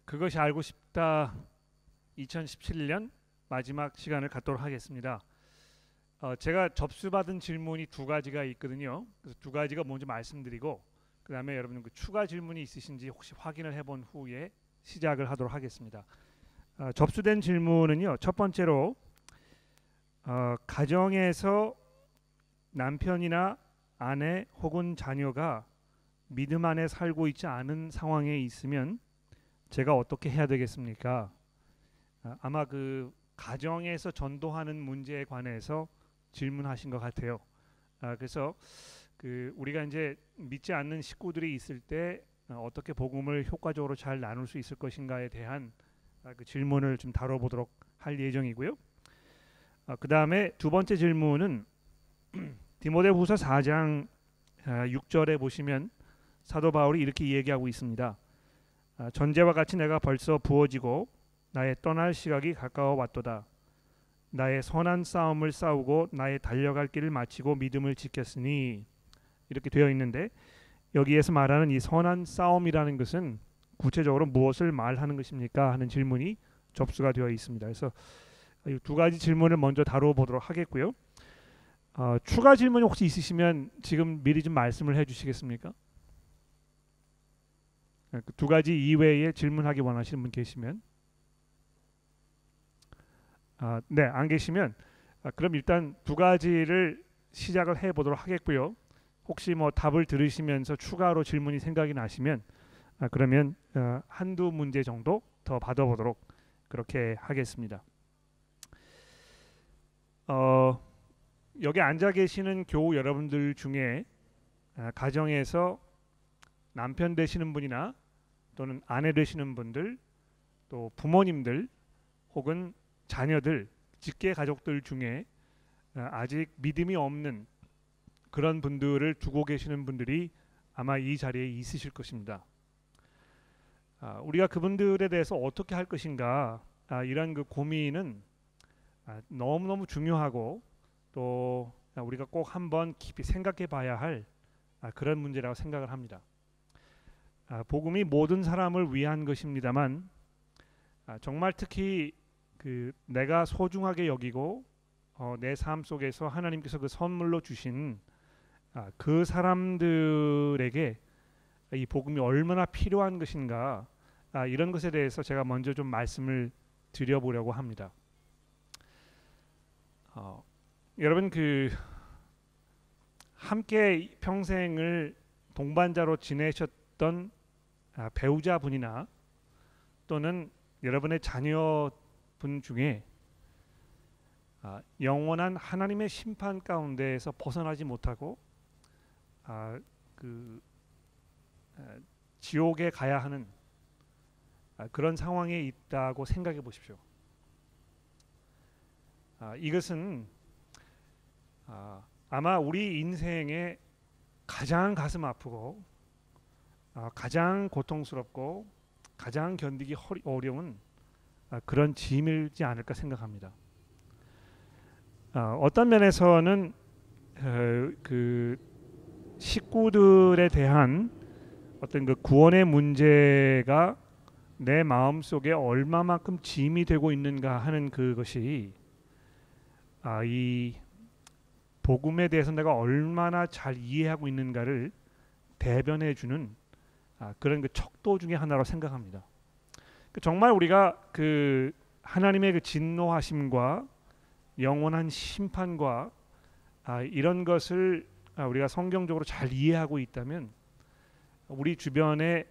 그것이 알고 싶다 2017년 마지막 시간을 갖도록 하겠습니다. 제가 접수받은 질문이 두 가지가 있거든요. 그래서 두 가지가 뭔지 말씀드리고 그 다음에 여러분 추가 질문이 있으신지 혹시 확인을 해본 후에 시작을 하도록 하겠습니다. 접수된 질문은요. 첫 번째로 가정에서 남편이나 아내 혹은 자녀가 믿음 안에 살고 있지 않은 상황에 있으면 제가 어떻게 해야 되겠습니까? 아마 그 가정에서 전도하는 문제에 관해서 질문하신 것 같아요. 그래서 우리가 이제 믿지 않는 식구들이 있을 때 어떻게 복음을 효과적으로 잘 나눌 수 있을 것인가에 대한 그 질문을 좀 다뤄보도록 할 예정이고요. 그 다음에 두 번째 질문은 디모데후서 4장 6절에 보시면 사도 바울이 이렇게 얘기하고 있습니다. 전제와 같이 내가 벌써 부어지고 나의 떠날 시각이 가까워 왔도다. 나의 선한 싸움을 싸우고 나의 달려갈 길을 마치고 믿음을 지켰으니 이렇게 되어 있는데 여기에서 말하는 이 선한 싸움이라는 것은 구체적으로 무엇을 말하는 것입니까? 하는 질문이 접수가 되어 있습니다. 그래서 이 두 가지 질문을 먼저 다뤄보도록 하겠고요. 추가 질문이 혹시 있으시면 지금 미리 좀 말씀을 해주시겠습니까? 그 두 가지 이외에 질문하기 원하시는 분 계시면 네, 안 계시면 그럼 일단 두 가지를 시작을 해보도록 하겠고요. 혹시 뭐 답을 들으시면서 추가로 질문이 생각이 나시면 그러면 한두 문제 정도 더 받아보도록 그렇게 하겠습니다. 여기 앉아 계시는 교우 여러분들 중에 가정에서 남편 되시는 분이나 또는 아내 되시는 분들 또 부모님들 혹은 자녀들 직계 가족들 중에 아직 믿음이 없는 그런 분들을 두고 계시는 분들이 아마 이 자리에 있으실 것입니다. 우리가 그분들에 대해서 어떻게 할 것인가 이런 그 고민은 너무너무 중요하고 또 우리가 꼭 한번 깊이 생각해 봐야 할 그런 문제라고 생각을 합니다. 복음이 모든 사람을 위한 것입니다만 정말 특히 내가 소중하게 여기고 내 삶 속에서 하나님께서 그 선물로 주신 그 사람들에게 이 복음이 얼마나 필요한 것인가 이런 것에 대해서 제가 먼저 좀 말씀을 드려보려고 합니다. 여러분 함께 평생을 동반자로 지내셨던 배우자분이나 또는 여러분의 자녀분 중에 영원한 하나님의 심판 가운데에서 벗어나지 못하고 지옥에 가야 하는 그런 상황에 있다고 생각해 보십시오. 이것은 아마 우리 인생에 가장 가슴 아프고 가장 고통스럽고 가장 견디기 어려운 그런 짐이지 않을까 생각합니다. 어떤 면에서는 그 식구들에 대한 어떤 그 구원의 문제가 내 마음 속에 얼마만큼 짐이 되고 있는가 하는 그것이 이 복음에 대해서 내가 얼마나 잘 이해하고 있는가를 대변해 주는 그런 그 척도 중에 하나로 생각합니다. 정말 우리가 그 하나님의 그 진노하심과 영원한 심판과 이런 것을 우리가 성경적으로 잘 이해하고 있다면 우리 주변에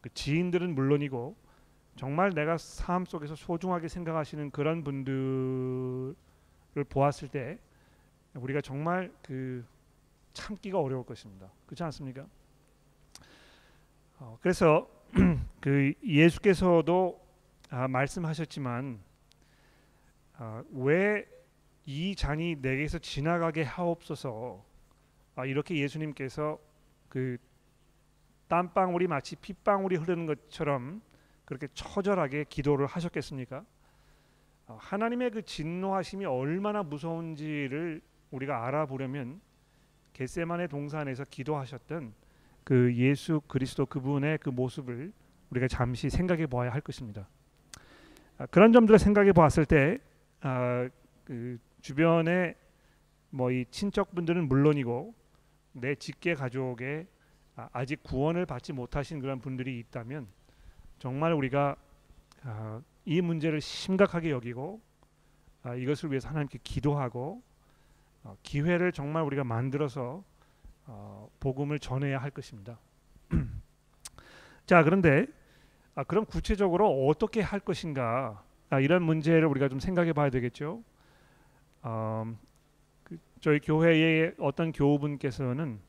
그 지인들은 물론이고 정말 내가 삶 속에서 소중하게 생각하시는 그런 분들을 보았을 때 우리가 정말 참기가 어려울 것입니다. 그렇지 않습니까? 그래서 그 예수께서도 말씀하셨지만 왜 이 잔이 내게서 지나가게 하옵소서 이렇게 예수님께서 그 땀방울이 마치 핏방울이 흐르는 것처럼 그렇게 처절하게 기도를 하셨겠습니까? 하나님의 그 진노하심이 얼마나 무서운지를 우리가 알아보려면 겟세마네 동산에서 기도하셨던 그 예수 그리스도 그분의 그 모습을 우리가 잠시 생각해 보아야 할 것입니다. 그런 점들을 생각해 보았을 때 그 주변에 뭐 이 친척분들은 물론이고 내 직계 가족에 아직 구원을 받지 못하신 그런 분들이 있다면 정말 우리가 이 문제를 심각하게 여기고 이것을 위해서 하나님께 기도하고 기회를 정말 우리가 만들어서 복음을 전해야 할 것입니다. 자, 그런데 그럼 구체적으로 어떻게 할 것인가, 이런 문제를 우리가 좀 생각해 봐야 되겠죠. 저희 교회의 어떤 교우분께서는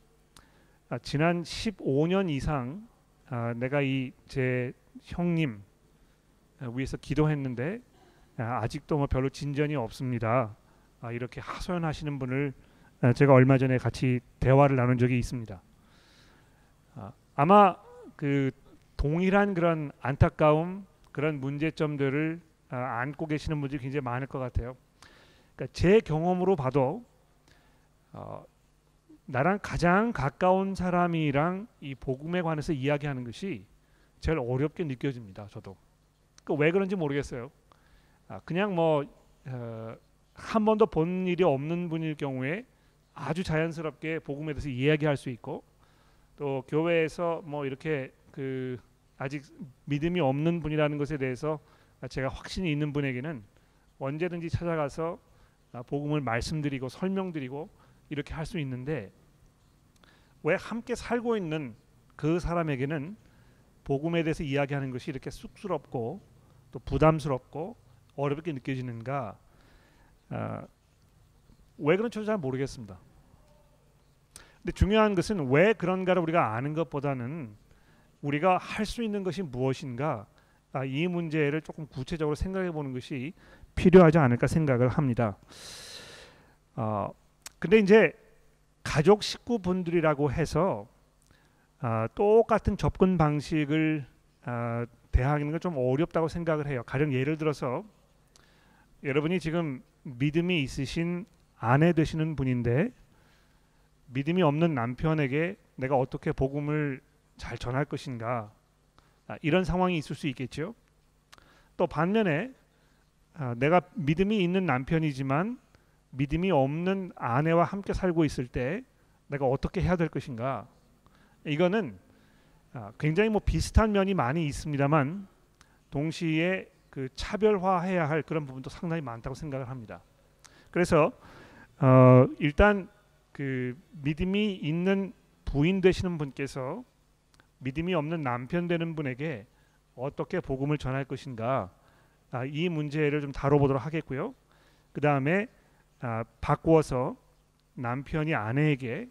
지난 15년 이상 내가 이 제 형님 위해서 기도했는데 아직도 뭐 별로 진전이 없습니다. 이렇게 하소연하시는 분을 제가 얼마 전에 같이 대화를 나눈 적이 있습니다. 아마 그 동일한 그런 안타까움, 그런 문제점들을 안고 계시는 분들이 굉장히 많을 것 같아요. 그러니까 제 경험으로 봐도 나랑 가장 가까운 사람이랑 이 복음에 관해서 이야기하는 것이 제일 어렵게 느껴집니다. 저도 왜 그런지 모르겠어요. 그냥 뭐 한 번도 본 일이 없는 분일 경우에 아주 자연스럽게 복음에 대해서 이야기할 수 있고, 또 교회에서 뭐 이렇게 그 아직 믿음이 없는 분이라는 것에 대해서 제가 확신이 있는 분에게는 언제든지 찾아가서 복음을 말씀드리고 설명드리고 이렇게 할 수 있는데, 왜 함께 살고 있는 그 사람에게는 복음에 대해서 이야기하는 것이 이렇게 쑥스럽고 또 부담스럽고 어렵게 느껴지는가? 왜 그런지 잘 모르겠습니다. 근데 중요한 것은 왜 그런가를 우리가 아는 것보다는 우리가 할 수 있는 것이 무엇인가, 이 문제를 조금 구체적으로 생각해 보는 것이 필요하지 않을까 생각을 합니다. 근데 이제 가족 식구분들이라고 해서 똑같은 접근 방식을 대하는 건 좀 어렵다고 생각을 해요. 가령 예를 들어서 여러분이 지금 믿음이 있으신 아내 되시는 분인데 믿음이 없는 남편에게 내가 어떻게 복음을 잘 전할 것인가, 이런 상황이 있을 수 있겠죠. 또 반면에 내가 믿음이 있는 남편이지만 믿음이 없는 아내와 함께 살고 있을 때 내가 어떻게 해야 될 것인가, 이거는 굉장히 뭐 비슷한 면이 많이 있습니다만 동시에 그 차별화해야 할 그런 부분도 상당히 많다고 생각을 합니다. 그래서 일단 그 믿음이 있는 부인 되시는 분께서 믿음이 없는 남편 되는 분에게 어떻게 복음을 전할 것인가, 이 문제를 좀 다뤄보도록 하겠고요. 그 다음에 바꾸어서 남편이 아내에게,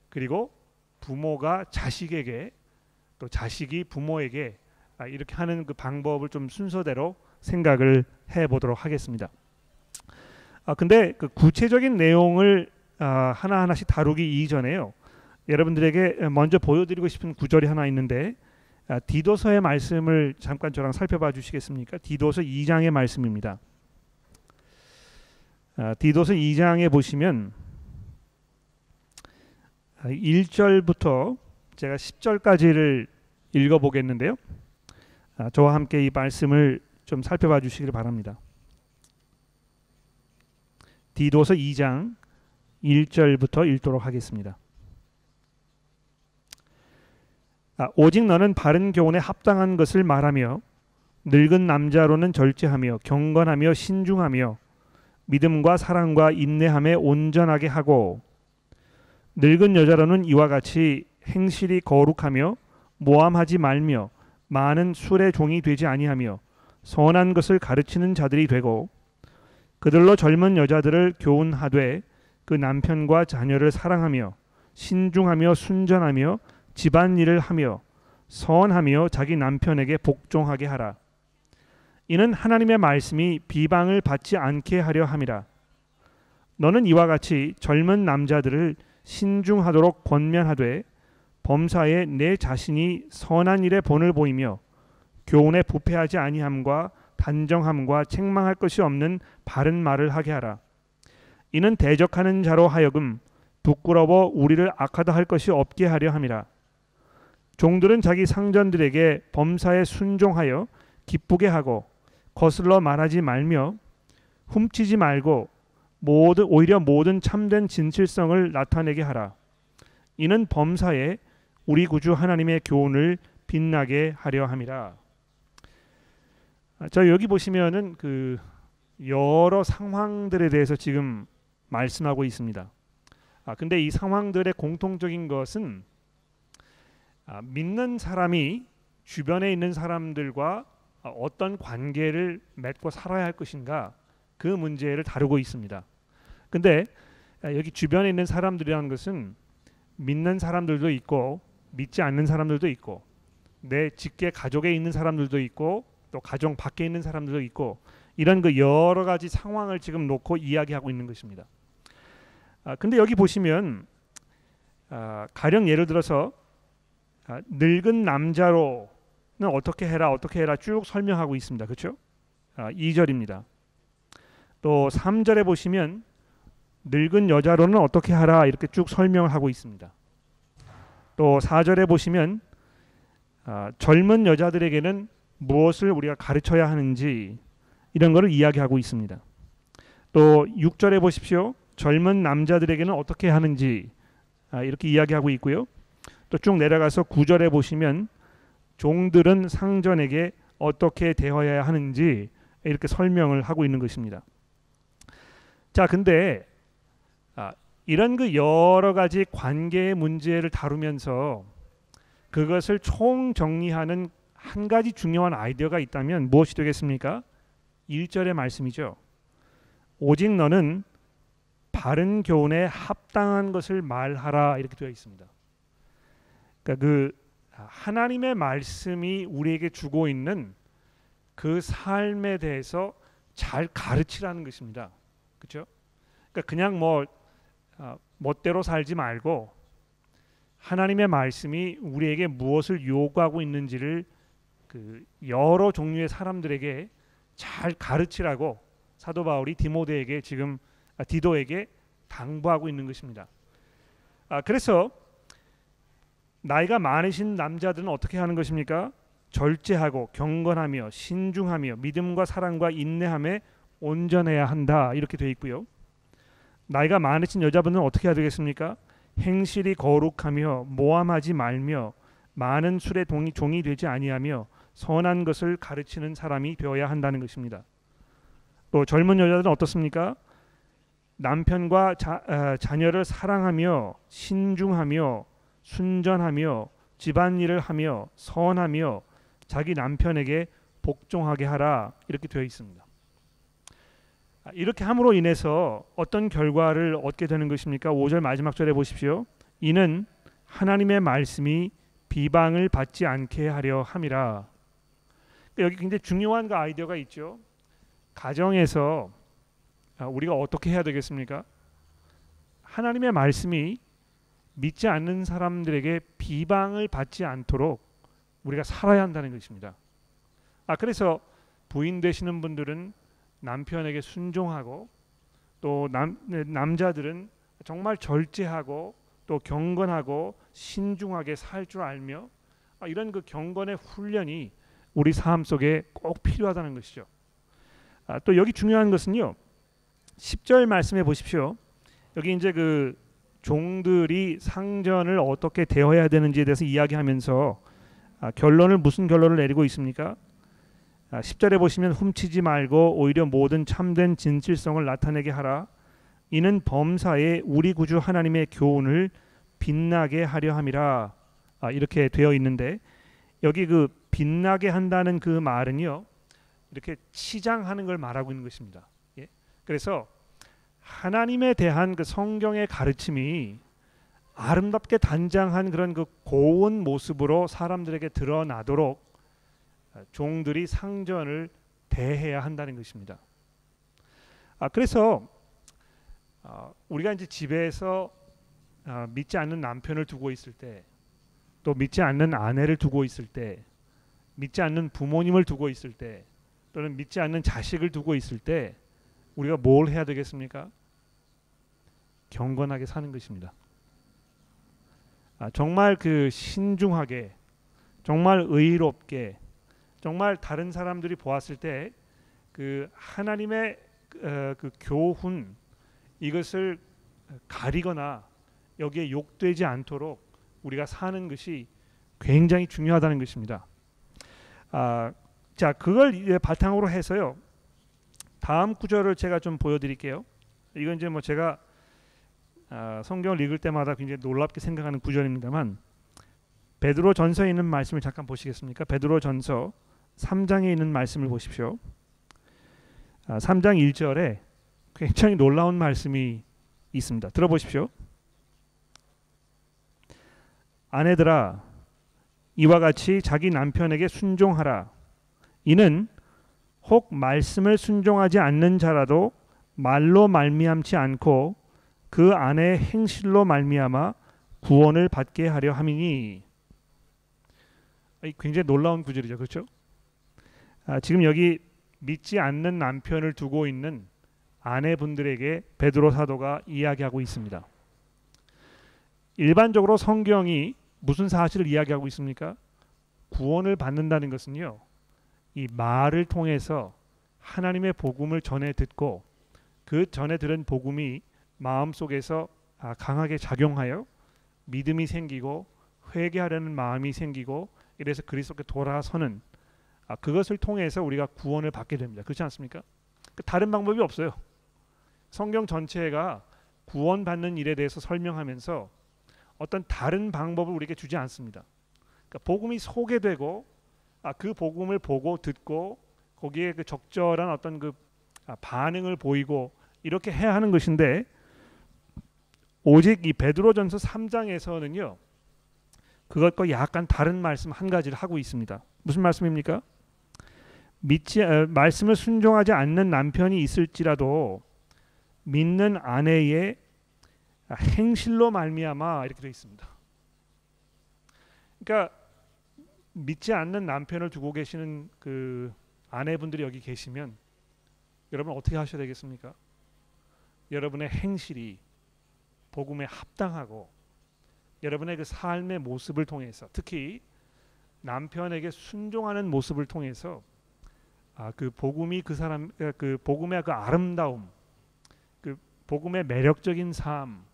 그리고 부모가 자식에게, 또 자식이 부모에게 이렇게 하는 그 방법을 좀 순서대로 생각을 해보도록 하겠습니다. 근데 그 구체적인 내용을 하나하나씩 다루기 이전에요, 여러분들에게 먼저 보여드리고 싶은 구절이 하나 있는데 디도서의 말씀을 잠깐 저랑 살펴봐 주시겠습니까? 디도서 2장의 말씀입니다. 디도서 2장에 보시면 1절부터 제가 10절까지를 읽어보겠는데요. 저와 함께 이 말씀을 좀 살펴봐 주시길 바랍니다. 디도서 2장 1절부터 읽도록 하겠습니다. 오직 너는 바른 교훈에 합당한 것을 말하며 늙은 남자로는 절제하며 경건하며 신중하며 믿음과 사랑과 인내함에 온전하게 하고, 늙은 여자로는 이와 같이 행실이 거룩하며 모함하지 말며 많은 술의 종이 되지 아니하며 선한 것을 가르치는 자들이 되고, 그들로 젊은 여자들을 교훈하되 그 남편과 자녀를 사랑하며 신중하며 순전하며 집안일을 하며 선하며 자기 남편에게 복종하게 하라. 이는 하나님의 말씀이 비방을 받지 않게 하려 함이라. 너는 이와 같이 젊은 남자들을 신중하도록 권면하되 범사에 내 자신이 선한 일에 본을 보이며 교훈에 부패하지 아니함과 단정함과 책망할 것이 없는 바른 말을 하게 하라. 이는 대적하는 자로 하여금 부끄러워 우리를 악하다 할 것이 없게 하려 함이라. 종들은 자기 상전들에게 범사에 순종하여 기쁘게 하고 거슬러 말하지 말며 훔치지 말고 오히려 모든 참된 진실성을 나타내게 하라. 이는 범사에 우리 구주 하나님의 교훈을 빛나게 하려 함이라. 자, 여기 보시면은 그 여러 상황들에 대해서 지금 말씀하고 있습니다. 근데 이 상황들의 공통적인 것은 믿는 사람이 주변에 있는 사람들과 어떤 관계를 맺고 살아야 할 것인가, 그 문제를 다루고 있습니다. 근데 여기 주변에 있는 사람들이라는 것은 믿는 사람들도 있고 믿지 않는 사람들도 있고 내 직계 가족에 있는 사람들도 있고 또 가정 밖에 있는 사람들도 있고 이런 그 여러 가지 상황을 지금 놓고 이야기하고 있는 것입니다. 근데 여기 보시면 가령 예를 들어서 늙은 남자로는 어떻게 해라 쭉 설명하고 있습니다. 그렇죠? 2절입니다. 또 3절에 보시면 늙은 여자로는 어떻게 하라 이렇게 쭉 설명을 하고 있습니다. 또 4절에 보시면 젊은 여자들에게는 무엇을 우리가 가르쳐야 하는지 이런 것을 이야기하고 있습니다. 또 6절에 보십시오. 젊은 남자들에게는 어떻게 하는지 이렇게 이야기하고 있고요. 또 쭉 내려가서 9절에 보시면 종들은 상전에게 어떻게 대하여야 하는지 이렇게 설명을 하고 있는 것입니다. 자, 근데 이런 그 여러 가지 관계의 문제를 다루면서 그것을 총정리하는 한 가지 중요한 아이디어가 있다면 무엇이 되겠습니까? 1절의 말씀이죠. 오직 너는 바른 교훈에 합당한 것을 말하라 이렇게 되어 있습니다. 그러니까 그 하나님의 말씀이 우리에게 주고 있는 그 삶에 대해서 잘 가르치라는 것입니다. 그렇죠? 그러니까 그냥 멋대로 살지 말고 하나님의 말씀이 우리에게 무엇을 요구하고 있는지를 그 여러 종류의 사람들에게 잘 가르치라고 사도 바울이 디도에게 당부하고 있는 것입니다. 그래서 나이가 많으신 남자들은 어떻게 하는 것입니까? 절제하고 경건하며 신중하며 믿음과 사랑과 인내함에 온전해야 한다 이렇게 되어 있고요. 나이가 많으신 여자분은 어떻게 해야 되겠습니까? 행실이 거룩하며 모함하지 말며 많은 술에 종이 되지 아니하며 선한 것을 가르치는 사람이 되어야 한다는 것입니다. 또 젊은 여자들은 어떻습니까? 남편과 자녀를 사랑하며 신중하며 순전하며 집안일을 하며 선하며 자기 남편에게 복종하게 하라 이렇게 되어 있습니다. 이렇게 함으로 인해서 어떤 결과를 얻게 되는 것입니까? 5절 마지막 절에 보십시오. 이는 하나님의 말씀이 비방을 받지 않게 하려 함이라. 여기 굉장히 중요한 그 아이디어가 있죠. 가정에서 우리가 어떻게 해야 되겠습니까? 하나님의 말씀이 믿지 않는 사람들에게 비방을 받지 않도록 우리가 살아야 한다는 것입니다. 그래서 부인 되시는 분들은 남편에게 순종하고 또 남자들은 정말 절제하고 또 경건하고 신중하게 살 줄 알며 이런 그 경건의 훈련이 우리 삶 속에 꼭 필요하다는 것이죠. 또 여기 중요한 것은요. 10절 말씀해 보십시오. 여기 이제 그 종들이 상전을 어떻게 대해야 되는지에 대해서 이야기하면서 무슨 결론을 내리고 있습니까? 10절에 보시면 훔치지 말고 오히려 모든 참된 진실성을 나타내게 하라. 이는 범사에 우리 구주 하나님의 교훈을 빛나게 하려 함이라. 이렇게 되어 있는데 여기 그 빛나게 한다는 그 말은요. 이렇게 치장하는 걸 말하고 있는 것입니다. 예? 그래서 하나님에 대한 그 성경의 가르침이 아름답게 단장한 그런 그 고운 모습으로 사람들에게 드러나도록 종들이 상전을 대해야 한다는 것입니다. 그래서 우리가 이제 집에서 믿지 않는 남편을 두고 있을 때, 또 믿지 않는 아내를 두고 있을 때, 믿지 않는 부모님을 두고 있을 때, 또는 믿지 않는 자식을 두고 있을 때 우리가 뭘 해야 되겠습니까? 경건하게 사는 것입니다. 정말 그 신중하게 정말 의롭게, 정말 다른 사람들이 보았을 때 그 하나님의 그 교훈, 이것을 가리거나 여기에 욕되지 않도록 우리가 사는 것이 굉장히 중요하다는 것입니다. 자, 그걸 이제 바탕으로 해서요, 다음 구절을 제가 좀 보여드릴게요. 이건 이제 뭐 제가 성경을 읽을 때마다 굉장히 놀랍게 생각하는 구절입니다만, 베드로 전서에 있는 말씀을 잠깐 보시겠습니까? 베드로 전서 3장에 있는 말씀을 보십시오. 3장 1절에 굉장히 놀라운 말씀이 있습니다. 들어보십시오. 아내들아, 이와 같이 자기 남편에게 순종하라. 이는 혹 말씀을 순종하지 않는 자라도 말로 말미암지 않고 그 아내의 행실로 말미암아 구원을 받게 하려 함이니. 굉장히 놀라운 구절이죠, 그렇죠? 지금 여기 믿지 않는 남편을 두고 있는 아내분들에게 베드로 사도가 이야기하고 있습니다. 일반적으로 성경이 무슨 사실을 이야기하고 있습니까? 구원을 받는다는 것은요, 이 말을 통해서 하나님의 복음을 전해 듣고 그 전해 들은 복음이 마음속에서 강하게 작용하여 믿음이 생기고 회개하려는 마음이 생기고 이래서 그리스도께 돌아서는, 그것을 통해서 우리가 구원을 받게 됩니다. 그렇지 않습니까? 다른 방법이 없어요. 성경 전체가 구원받는 일에 대해서 설명하면서 어떤 다른 방법을 우리에게 주지 않습니다. 그러니까 복음이 소개되고 그 복음을 보고 듣고 거기에 그 적절한 어떤 그 반응을 보이고 이렇게 해야 하는 것인데, 오직 이 베드로전서 3장에서는요 그것과 약간 다른 말씀 한 가지를 하고 있습니다. 무슨 말씀입니까? 말씀을 순종하지 않는 남편이 있을지라도 믿는 아내의 행실로 말미암아, 이렇게 되어 있습니다. 그러니까 믿지 않는 남편을 두고 계시는 그 아내분들이 여기 계시면 여러분 어떻게 하셔야 되겠습니까? 여러분의 행실이 복음에 합당하고 여러분의 그 삶의 모습을 통해서, 특히 남편에게 순종하는 모습을 통해서 그 복음이 그 사람 그 복음의 그 아름다움, 그 복음의 매력적인 삶,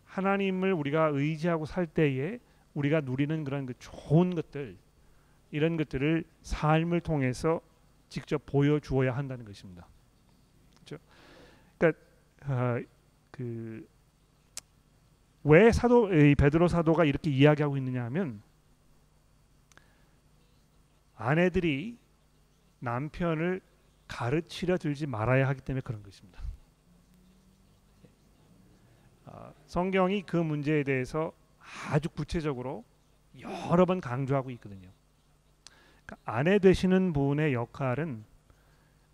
하나님을 우리가 의지하고 살 때에 우리가 누리는 그런 그 좋은 것들, 이런 것들을 삶을 통해서 직접 보여주어야 한다는 것입니다. 그렇죠? 그러니까 왜 베드로 사도가 이렇게 이야기하고 있느냐 하면, 아내들이 남편을 가르치려 들지 말아야 하기 때문에 그런 것입니다. 성경이 그 문제에 대해서 아주 구체적으로 여러 번 강조하고 있거든요. 그러니까 아내 되시는 분의 역할은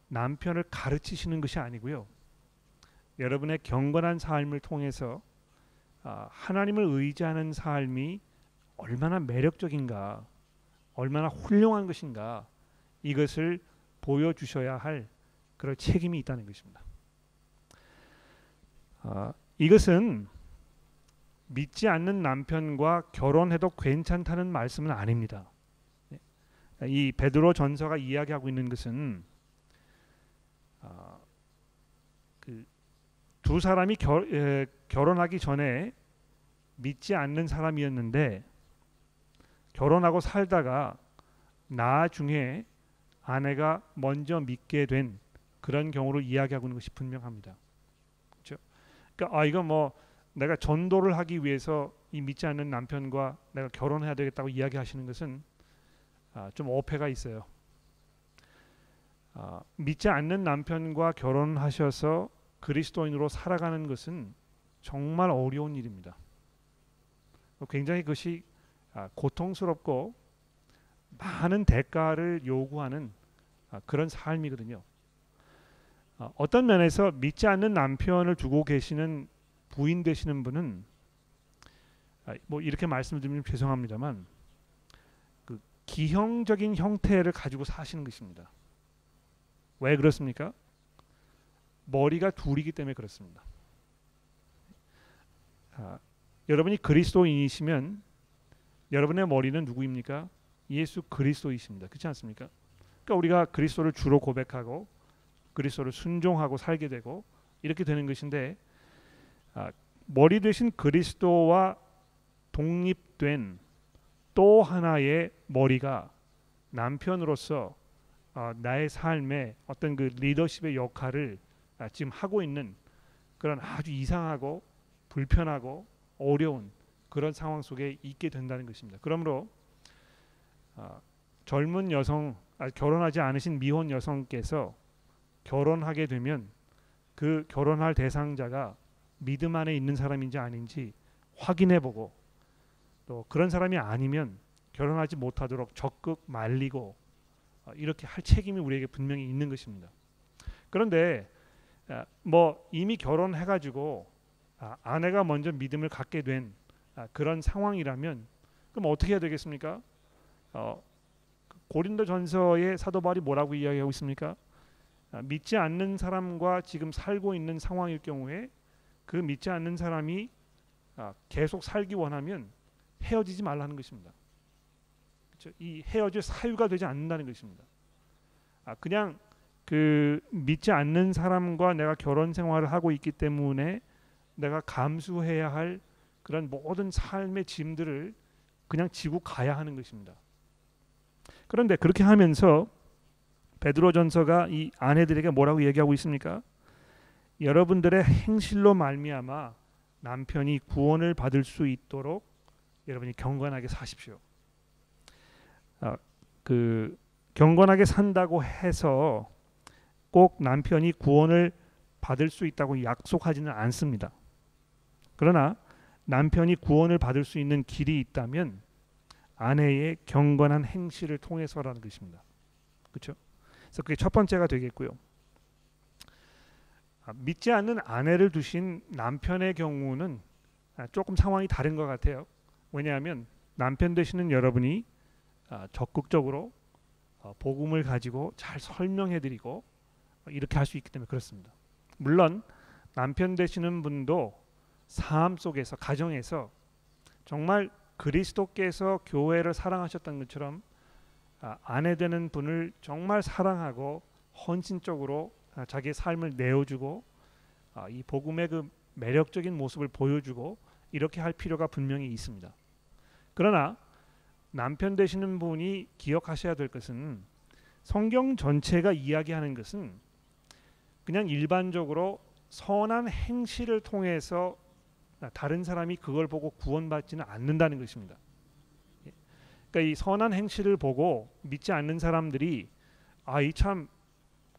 남편을 가르치시는 것이 아니고요, 여러분의 경건한 삶을 통해서 하나님을 의지하는 삶이 얼마나 매력적인가, 얼마나 훌륭한 것인가, 이것을 보여주셔야 할 그런 책임이 있다는 것입니다. 이것은 믿지 않는 남편과 결혼해도 괜찮다는 말씀은 아닙니다. 이 베드로 전서가 이야기하고 있는 것은 그 두 사람이 결혼하기 전에 믿지 않는 사람이었는데 결혼하고 살다가 나중에 아내가 먼저 믿게 된 그런 경우를 이야기하고 있는 것이 분명합니다. 그렇죠? 그러니까 이건 뭐 내가 전도를 하기 위해서 이 믿지 않는 남편과 내가 결혼해야 되겠다고 이야기하시는 것은 좀 어폐가 있어요. 믿지 않는 남편과 결혼하셔서 그리스도인으로 살아가는 것은 정말 어려운 일입니다. 굉장히 그것이 고통스럽고 많은 대가를 요구하는 그런 삶이거든요. 어떤 면에서 믿지 않는 남편을 두고 계시는 부인 되시는 분은 뭐 이렇게 말씀드리면 죄송합니다만 그 기형적인 형태를 가지고 사시는 것입니다. 왜 그렇습니까? 머리가 둘이기 때문에 그렇습니다. 여러분이 그리스도인이시면 여러분의 머리는 누구입니까? 예수 그리스도이십니다. 그렇지 않습니까? 그러니까 우리가 그리스도를 주로 고백하고 그리스도를 순종하고 살게 되고 이렇게 되는 것인데, 머리 대신 그리스도와 독립된 또 하나의 머리가 남편으로서 나의 삶에 어떤 그 리더십의 역할을 지금 하고 있는 그런 아주 이상하고 불편하고 어려운 그런 상황 속에 있게 된다는 것입니다. 그러므로 젊은 여성, 결혼하지 않으신 미혼 여성께서 결혼하게 되면 그 결혼할 대상자가 믿음 안에 있는 사람인지 아닌지 확인해보고, 또 그런 사람이 아니면 결혼하지 못하도록 적극 말리고 이렇게 할 책임이 우리에게 분명히 있는 것입니다. 그런데 뭐 이미 결혼해가지고 아내가 먼저 믿음을 갖게 된 그런 상황이라면 그럼 어떻게 해야 되겠습니까? 고린도전서의 사도 바울이 뭐라고 이야기하고 있습니까? 믿지 않는 사람과 지금 살고 있는 상황일 경우에 그 믿지 않는 사람이 계속 살기 원하면 헤어지지 말라는 것입니다. 그렇죠? 이 헤어질 사유가 되지 않는다는 것입니다. 그냥 그 믿지 않는 사람과 내가 결혼 생활을 하고 있기 때문에 내가 감수해야 할 그런 모든 삶의 짐들을 그냥 지고 가야 하는 것입니다. 그런데 그렇게 하면서 베드로전서가 이 아내들에게 뭐라고 얘기하고 있습니까? 여러분들의 행실로 말미암아 남편이 구원을 받을 수 있도록 여러분이 경건하게 사십시오. 그 경건하게 산다고 해서 꼭 남편이 구원을 받을 수 있다고 약속하지는 않습니다. 그러나 남편이 구원을 받을 수 있는 길이 있다면 아내의 경건한 행실을 통해서라는 것입니다. 그렇죠? 그래서 그게 첫 번째가 되겠고요. 믿지 않는 아내를 두신 남편의 경우는 조금 상황이 다른 것 같아요. 왜냐하면 남편 되시는 여러분이 적극적으로 복음을 가지고 잘 설명해드리고 이렇게 할 수 있기 때문에 그렇습니다. 물론 남편 되시는 분도 삶 속에서, 가정에서 정말 그리스도께서 교회를 사랑하셨던 것처럼 아내 되는 분을 정말 사랑하고 헌신적으로 자기의 삶을 내어주고 이 복음의 그 매력적인 모습을 보여주고 이렇게 할 필요가 분명히 있습니다. 그러나 남편 되시는 분이 기억하셔야 될 것은, 성경 전체가 이야기하는 것은 그냥 일반적으로 선한 행실을 통해서 다른 사람이 그걸 보고 구원받지는 않는다는 것입니다. 그러니까 이 선한 행실을 보고 믿지 않는 사람들이 이 참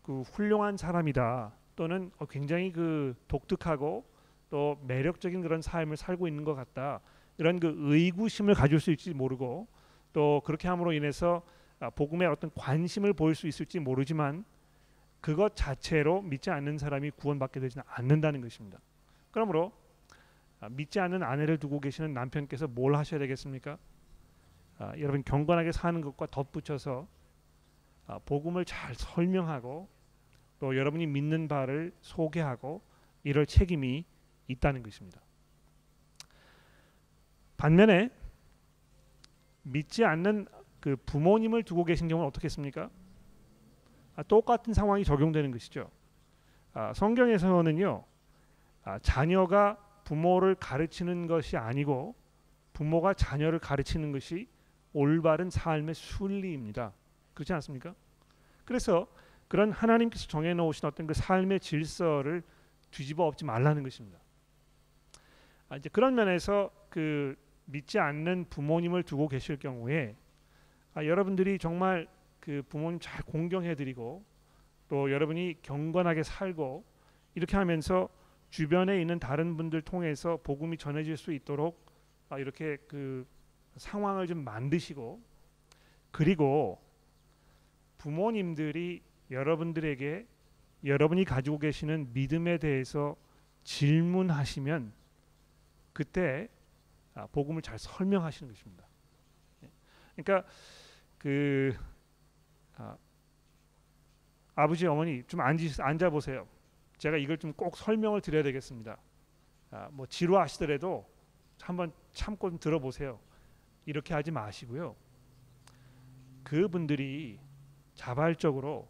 그 훌륭한 사람이다, 또는 굉장히 그 독특하고 또 매력적인 그런 삶을 살고 있는 것 같다, 이런 그 의구심을 가질 수 있을지 모르고, 또 그렇게 함으로 인해서 복음에 어떤 관심을 보일 수 있을지 모르지만 그것 자체로 믿지 않는 사람이 구원받게 되지는 않는다는 것입니다. 그러므로 믿지 않는 아내를 두고 계시는 남편께서 뭘 하셔야 되겠습니까? 여러분, 경건하게 사는 것과 덧붙여서 복음을 잘 설명하고 또 여러분이 믿는 바를 소개하고 이럴 책임이 있다는 것입니다. 반면에 믿지 않는 그 부모님을 두고 계신 경우는 어떻겠습니까? 똑같은 상황이 적용되는 것이죠. 성경에서는요, 자녀가 부모를 가르치는 것이 아니고 부모가 자녀를 가르치는 것이 올바른 삶의 순리입니다. 그렇지 않습니까? 그래서 그런 하나님께서 정해놓으신 어떤 그 삶의 질서를 뒤집어 엎지 말라는 것입니다. 이제 그런 면에서 그 믿지 않는 부모님을 두고 계실 경우에 여러분들이 정말 그 부모님 잘 공경해드리고 또 여러분이 경건하게 살고 이렇게 하면서 주변에 있는 다른 분들 통해서 복음이 전해질 수 있도록 이렇게 그 상황을 좀 만드시고, 그리고 부모님들이 여러분들에게 여러분이 가지고 계시는 믿음에 대해서 질문하시면 그때 복음을 잘 설명하시는 것입니다. 그러니까 그 아버지 어머니 좀 앉아 보세요. 제가 이걸 좀 꼭 설명을 드려야 되겠습니다. 뭐 지루하시더라도 한번 참고 좀 들어보세요. 이렇게 하지 마시고요. 그분들이 자발적으로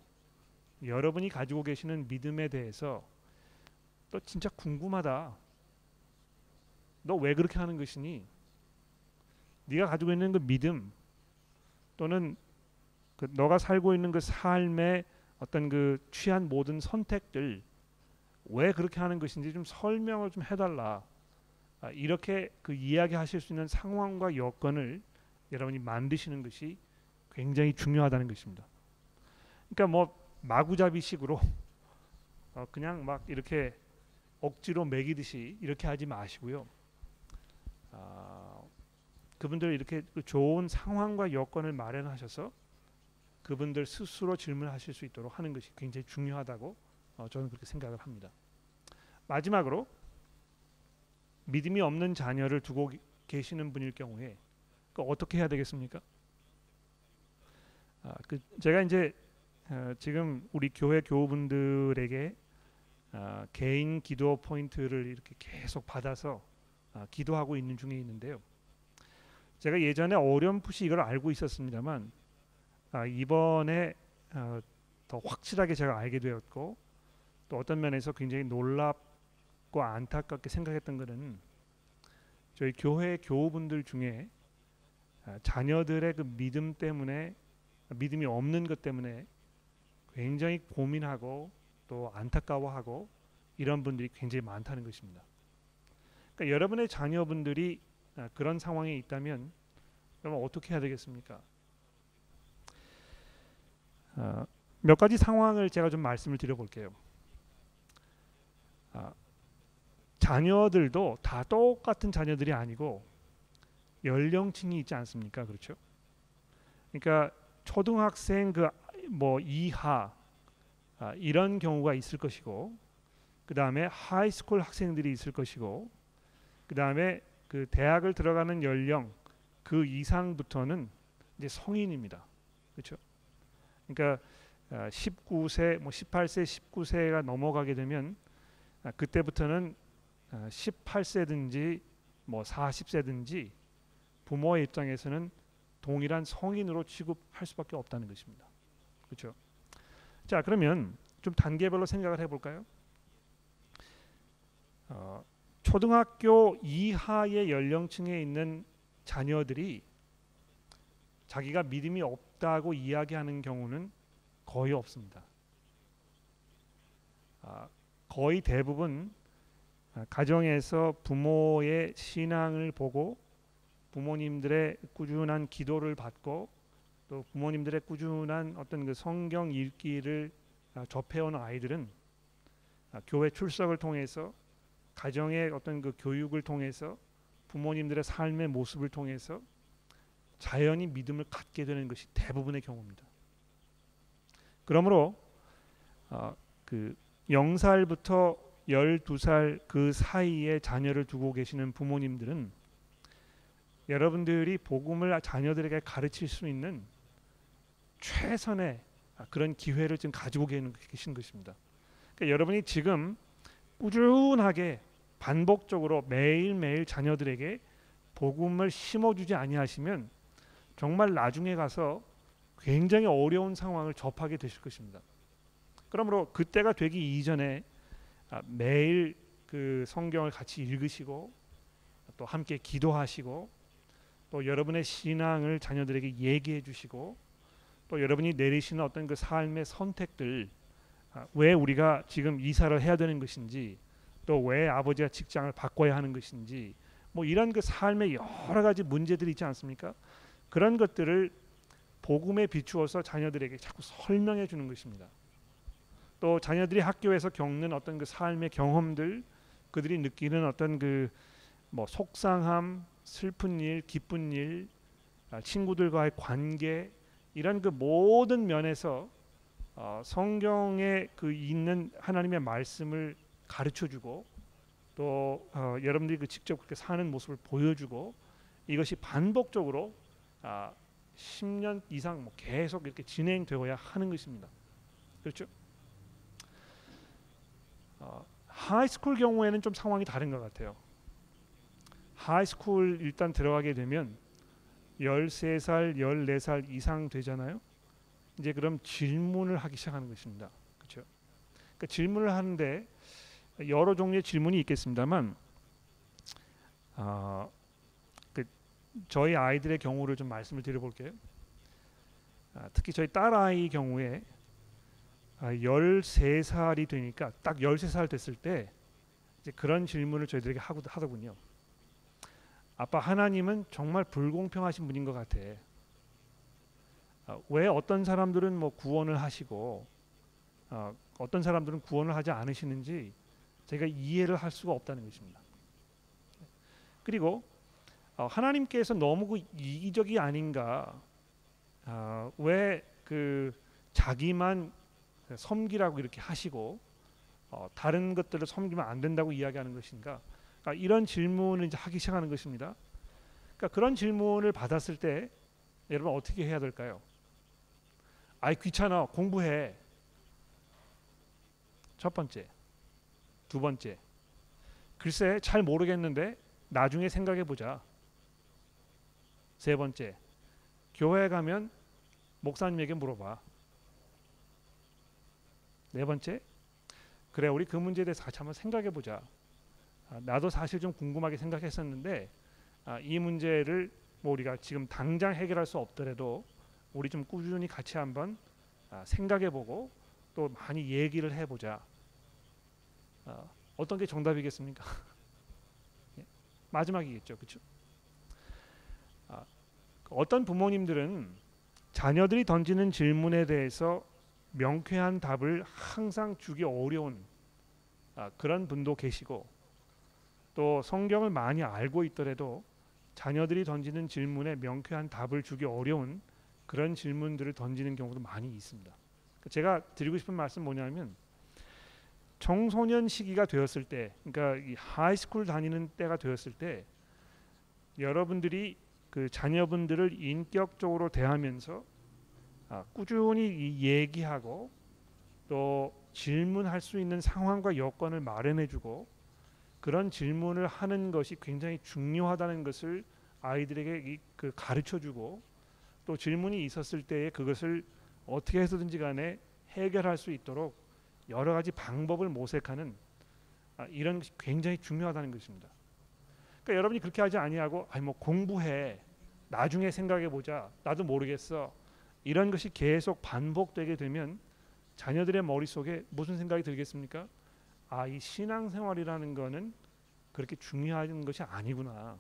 여러분이 가지고 계시는 믿음에 대해서 너 진짜 궁금하다. 너 왜 그렇게 하는 것이니? 네가 가지고 있는 그 믿음 또는 그 너가 살고 있는 그 삶의 어떤 그 취한 모든 선택들 왜 그렇게 하는 것인지 좀 설명을 좀 해달라. 이렇게 그 이야기하실 수 있는 상황과 여건을 여러분이 만드시는 것이 굉장히 중요하다는 것입니다. 그러니까 뭐 마구잡이식으로 그냥 막 이렇게 억지로 매기듯이 이렇게 하지 마시고요. 그분들 이렇게 좋은 상황과 여건을 마련하셔서 그분들 스스로 질문하실 수 있도록 하는 것이 굉장히 중요하다고 저는 그렇게 생각을 합니다. 마지막으로 믿음이 없는 자녀를 두고 계시는 분일 경우에 어떻게 해야 되겠습니까? 제가 이제 지금 우리 교회 교우분들에게 개인 기도 포인트를 이렇게 계속 받아서 기도하고 있는 중에 있는데요. 제가 예전에 어렴풋이 이걸 알고 있었습니다만 이번에 더 확실하게 제가 알게 되었고 또 어떤 면에서 굉장히 놀랍고 안타깝게 생각했던 것은 저희 교회 교우분들 중에 자녀들의 그 믿음 때문에 믿음이 없는 것 때문에 굉장히 고민하고 또 안타까워하고 이런 분들이 굉장히 많다는 것입니다. 그러니까 여러분의 자녀분들이 그런 상황에 있다면 그러면 어떻게 해야 되겠습니까? 몇 가지 상황을 제가 좀 말씀을 드려볼게요. 자녀들도 다 똑같은 자녀들이 아니고 연령층이 있지 않습니까? 그렇죠? 그러니까 초등학생 뭐 이하 이런 경우가 있을 것이고 그 다음에 하이스쿨 학생들이 있을 것이고 그 다음에 그 대학을 들어가는 연령 그 이상부터는 이제 성인입니다. 그렇죠? 그러니까 19세, 뭐 18세, 19세가 넘어가게 되면 그때부터는 18세든지 뭐 40세든지 부모의 입장에서는 동일한 성인으로 취급할 수밖에 없다는 것입니다. 그렇죠? 자, 그러면 좀 단계별로 생각을 해볼까요? 초등학교 이하의 연령층에 있는 자녀들이 자기가 믿음이 없다고 이야기하는 경우는 거의 없습니다. 거의 대부분 가정에서 부모의 신앙을 보고 부모님들의 꾸준한 기도를 받고 또 부모님들의 꾸준한 어떤 그 성경 읽기를 접해온 아이들은 교회 출석을 통해서 가정의 어떤 그 교육을 통해서 부모님들의 삶의 모습을 통해서 자연히 믿음을 갖게 되는 것이 대부분의 경우입니다. 그러므로 그 0살부터 12살 그 사이에 자녀를 두고 계시는 부모님들은 여러분들이 복음을 자녀들에게 가르칠 수 있는 최선의 그런 기회를 지금 가지고 계신 것입니다. 그러니까 여러분이 지금 꾸준하게 반복적으로 매일매일 자녀들에게 복음을 심어주지 아니하시면 정말 나중에 가서 굉장히 어려운 상황을 접하게 되실 것입니다. 그러므로 그때가 되기 이전에 매일 그 성경을 같이 읽으시고 또 함께 기도하시고 또 여러분의 신앙을 자녀들에게 얘기해 주시고 또 여러분이 내리시는 어떤 그 삶의 선택들 왜 우리가 지금 이사를 해야 되는 것인지 또 왜 아버지가 직장을 바꿔야 하는 것인지 뭐 이런 그 삶의 여러 가지 문제들이 있지 않습니까? 그런 것들을 복음에 비추어서 자녀들에게 자꾸 설명해 주는 것입니다. 또 자녀들이 학교에서 겪는 어떤 그 삶의 경험들 그들이 느끼는 어떤 그 뭐 속상함, 슬픈 일, 기쁜 일, 친구들과의 관계 이런 그 모든 면에서 성경에 그 있는 하나님의 말씀을 가르쳐주고 또 여러분들이 그 직접 그렇게 사는 모습을 보여주고 이것이 반복적으로 10년 이상 뭐 계속 이렇게 진행되어야 하는 것입니다. 그렇죠? 하이스쿨 경우에는 좀 상황이 다른 것 같아요. 하이스쿨 일단 들어가게 되면 13살, 14살 이상 되잖아요. 이제 그럼 질문을 하기 시작하는 것입니다. 그렇죠? 그러니까 질문을 하는데 여러 종류의 질문이 있겠습니다만 그 저희 아이들의 경우를 좀 말씀을 드려볼게요. 특히 저희 딸아이 경우에 13살이 되니까 딱 13살 됐을 때 이제 그런 질문을 저희들에게 하더군요. 아빠, 하나님은 정말 불공평하신 분인 것 같아. 왜 어떤 사람들은 뭐 구원을 하시고 어떤 사람들은 구원을 하지 않으시는지 제가 이해를 할 수가 없다는 것입니다. 그리고 하나님께서 너무 그 이기적이 아닌가? 왜 그 자기만 섬기라고 이렇게 하시고 다른 것들을 섬기면 안 된다고 이야기하는 것인가? 이런 질문을 이제 하기 시작하는 것입니다. 그러니까 그런 질문을 받았을 때 여러분 어떻게 해야 될까요? 아이 귀찮아, 공부해. 첫 번째. 두 번째. 글쎄 잘 모르겠는데 나중에 생각해 보자. 세 번째. 교회 가면 목사님에게 물어봐. 네 번째. 그래, 우리 그 문제에 대해서 같이 한번 생각해 보자. 나도 사실 좀 궁금하게 생각했었는데 이 문제를 뭐 우리가 지금 당장 해결할 수 없더라도 우리 좀 꾸준히 같이 한번 생각해 보고 또 많이 얘기를 해보자. 어떤 게 정답이겠습니까? 예, 마지막이겠죠, 그렇죠? 어떤 부모님들은 자녀들이 던지는 질문에 대해서 명쾌한 답을 항상 주기 어려운 그런 분도 계시고, 또 성경을 많이 알고 있더라도 자녀들이 던지는 질문에 명쾌한 답을 주기 어려운 그런 질문들을 던지는 경우도 많이 있습니다. 제가 드리고 싶은 말씀 뭐냐면, 청소년 시기가 되었을 때, 그러니까 이 하이스쿨 다니는 때가 되었을 때 여러분들이 그 자녀분들을 인격적으로 대하면서 꾸준히 얘기하고 또 질문할 수 있는 상황과 여건을 마련해주고 그런 질문을 하는 것이 굉장히 중요하다는 것을 아이들에게 그 가르쳐주고, 또 질문이 있었을 때에 그것을 어떻게 해서든지 간에 해결할 수 있도록 여러 가지 방법을 모색하는 이런 것이 굉장히 중요하다는 것입니다. 그러니까 여러분이 그렇게 하지 아니하고 뭐 공부해, 나중에 생각해 보자, 나도 모르겠어, 이런 것이 계속 반복되게 되면 자녀들의 머릿속에 무슨 생각이 들겠습니까? 이 신앙생활이라는 거는 그렇게 중요한 것이 아니구나.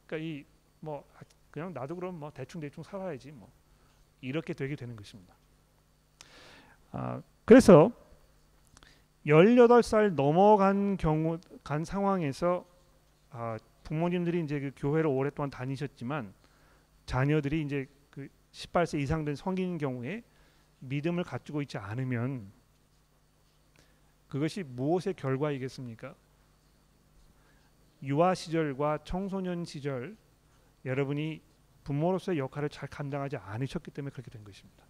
그러니까 이 뭐 그냥 나도 그럼 뭐 대충 살아야지, 뭐 이렇게 되게 되는 것입니다. 그래서 18살 넘어간 상황에서 부모님들이 이제 그 교회를 오랫동안 다니셨지만 자녀들이 이제 그 18세 이상 된 성인인 경우에 믿음을 갖추고 있지 않으면 그것이 무엇의 결과이겠습니까? 유아 시절과 청소년 시절 여러분이 부모로서의 역할을 잘 감당하지 않으셨기 때문에 그렇게 된 것입니다.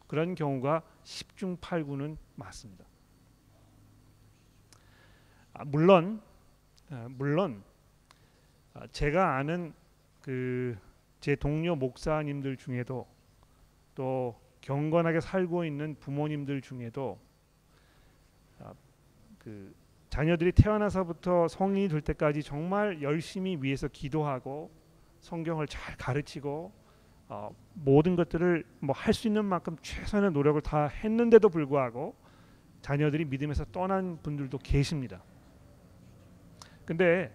그런 경우가 10중 8구는 맞습니다. 물론 제가 아는 그 제 동료 목사님들 중에도 또 경건하게 살고 있는 부모님들 중에도 그 자녀들이 태어나서부터 성인이 될 때까지 정말 열심히 위해서 기도하고 성경을 잘 가르치고 모든 것들을 뭐 할 수 있는 만큼 최선의 노력을 다 했는데도 불구하고 자녀들이 믿음에서 떠난 분들도 계십니다. 근데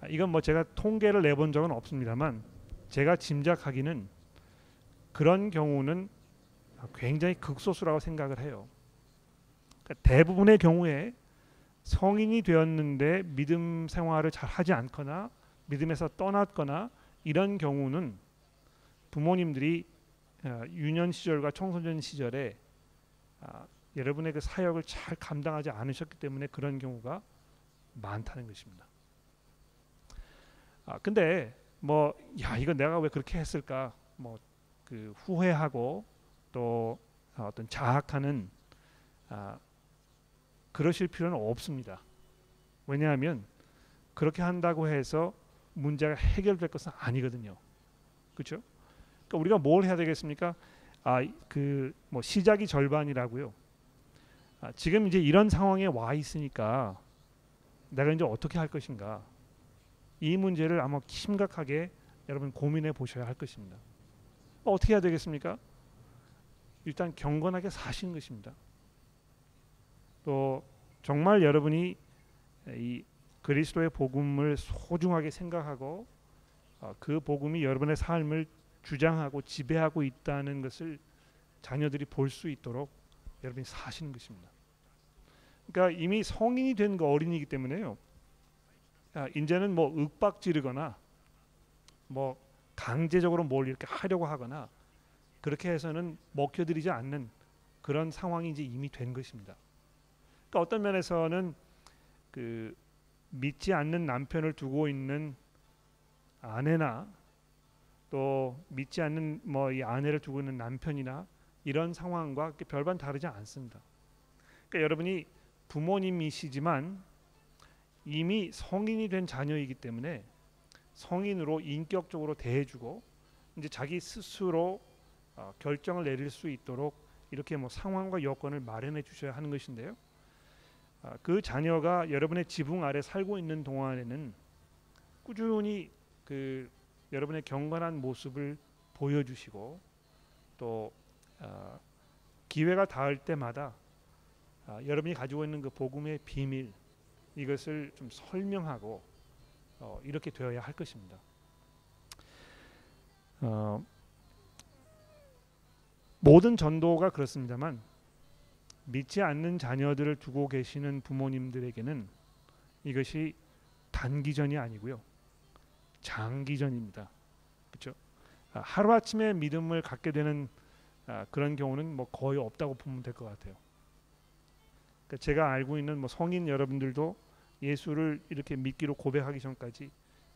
이건 뭐 제가 통계를 내본 적은 없습니다만 제가 짐작하기는 그런 경우는 굉장히 극소수라고 생각을 해요. 그러니까 대부분의 경우에 성인이 되었는데 믿음 생활을 잘 하지 않거나 믿음에서 떠났거나 이런 경우는 부모님들이 유년 시절과 청소년 시절에 여러분의 그 사역을 잘 감당하지 않으셨기 때문에 그런 경우가 많다는 것입니다. 근데 뭐 이거 내가 왜 그렇게 했을까? 뭐 그 후회하고 또 어떤 자학하는 그러실 필요는 없습니다. 왜냐하면 그렇게 한다고 해서 문제가 해결될 것은 아니거든요. 그렇죠? 그러니까 우리가 뭘 해야 되겠습니까? 그 뭐 시작이 절반이라고요. 지금 이제 이런 상황에 와 있으니까 내가 이제 어떻게 할 것인가? 이 문제를 아마 심각하게 여러분 고민해 보셔야 할 것입니다. 어떻게 해야 되겠습니까? 일단 경건하게 사시는 것입니다. 또 정말 여러분이 이 그리스도의 복음을 소중하게 생각하고 그 복음이 여러분의 삶을 주장하고 지배하고 있다는 것을 자녀들이 볼 수 있도록 여러분이 사시는 것입니다. 그러니까 이미 성인이 된 그 어린이기 때문에요. 이제는 뭐 윽박지르거나 뭐 강제적으로 뭘 이렇게 하려고 하거나 그렇게 해서는 먹혀들이지 않는 그런 상황이 이제 이미 된 것입니다. 그러니까 어떤 면에서는 그 믿지 않는 남편을 두고 있는 아내나 또 믿지 않는 뭐 이 아내를 두고 있는 남편이나 이런 상황과 별반 다르지 않습니다. 그러니까 여러분이 부모님이시지만 이미 성인이 된 자녀이기 때문에 성인으로 인격적으로 대해주고 이제 자기 스스로 결정을 내릴 수 있도록 이렇게 뭐 상황과 여건을 마련해 주셔야 하는 것인데요. 그 자녀가 여러분의 지붕 아래 살고 있는 동안에는 꾸준히 그 여러분의 경건한 모습을 보여주시고 또 기회가 닿을 때마다 여러분이 가지고 있는 그 복음의 비밀 이것을 좀 설명하고 이렇게 되어야 할 것입니다. 모든 전도가 그렇습니다만 믿지 않는 자녀들을 두고 계시는 부모님들에게는 이것이 단기전이 아니고요, 장기전입니다. 그렇죠? 하루아침에 믿음을 갖게 되는 그런 경우는 뭐 거의 없다고 보면 될 것 같아요. 그러니까 제가 알고 있는 뭐 성인 여러분들도 예수를 이렇게 믿기로 고백하기 전까지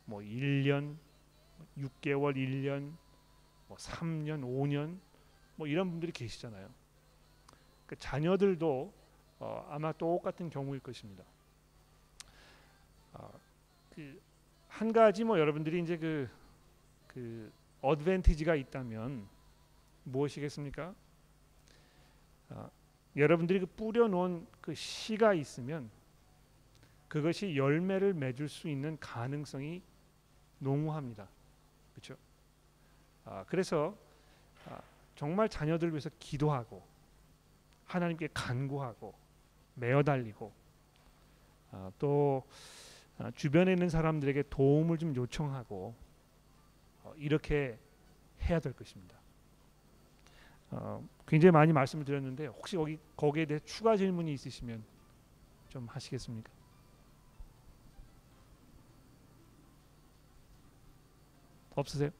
뭐 1년, 6개월, 1년, 뭐 3년, 5년 뭐 이런 분들이 계시잖아요. 그러니까 자녀들도 아마 똑같은 경우일 것입니다. 한 가지 뭐 여러분들이 이제 그 어드밴티지가 있다면 무엇이겠습니까? 여러분들이 그 뿌려놓은 그 씨가 있으면 그것이 열매를 맺을 수 있는 가능성이 농후합니다. 그렇죠? 그래서 정말 자녀들을 위해서 기도하고 하나님께 간구하고 매어달리고 또 주변에 있는 사람들에게 도움을 좀 요청하고 이렇게 해야 될 것입니다. 굉장히 많이 말씀을 드렸는데 혹시 거기에 대해 추가 질문이 있으시면 좀 하시겠습니까? 없으세요?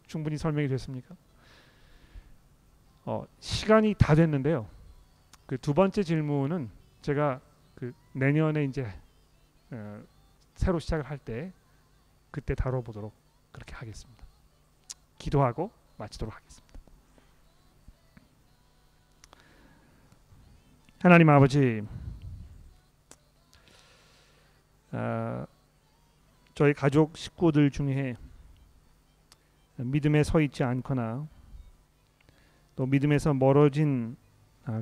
충분히 설명이 됐습니까? 시간이 다 됐는데요. 그 두 번째 질문은 제가 그 내년에 이제 새로 시작을 할 때 그때 다뤄보도록 그렇게 하겠습니다. 기도하고 마치도록 하겠습니다. 하나님 아버지, 저희 가족 식구들 중에 믿음에 서 있지 않거나 또 믿음에서 멀어진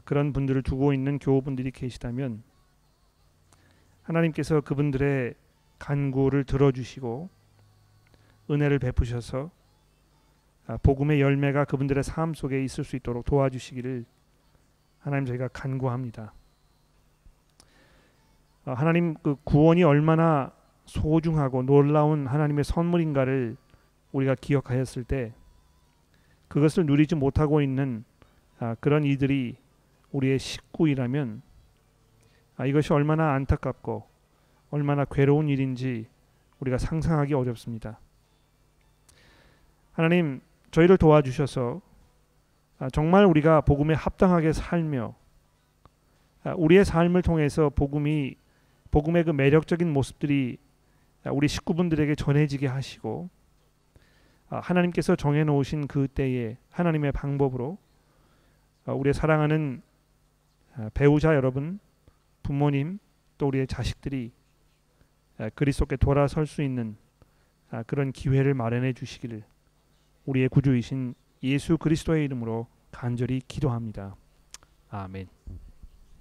그런 분들을 두고 있는 교우분들이 계시다면 하나님께서 그분들의 간구를 들어주시고 은혜를 베푸셔서 복음의 열매가 그분들의 삶 속에 있을 수 있도록 도와주시기를 하나님 저희가 간구합니다. 하나님 그 구원이 얼마나 소중하고 놀라운 하나님의 선물인가를 우리가 기억하였을 때 그것을 누리지 못하고 있는 그런 이들이 우리의 식구이라면 이것이 얼마나 안타깝고 얼마나 괴로운 일인지 우리가 상상하기 어렵습니다. 하나님 저희를 도와주셔서 정말 우리가 복음에 합당하게 살며 우리의 삶을 통해서 복음의 그 매력적인 모습들이 우리 식구분들에게 전해지게 하시고 하나님께서 정해놓으신 그 때에 하나님의 방법으로 우리의 사랑하는 배우자 여러분, 부모님 또 우리의 자식들이 그리스도께 돌아설 수 있는 그런 기회를 마련해 주시기를 우리의 구주이신 예수 그리스도의 이름으로 간절히 기도합니다. 아멘.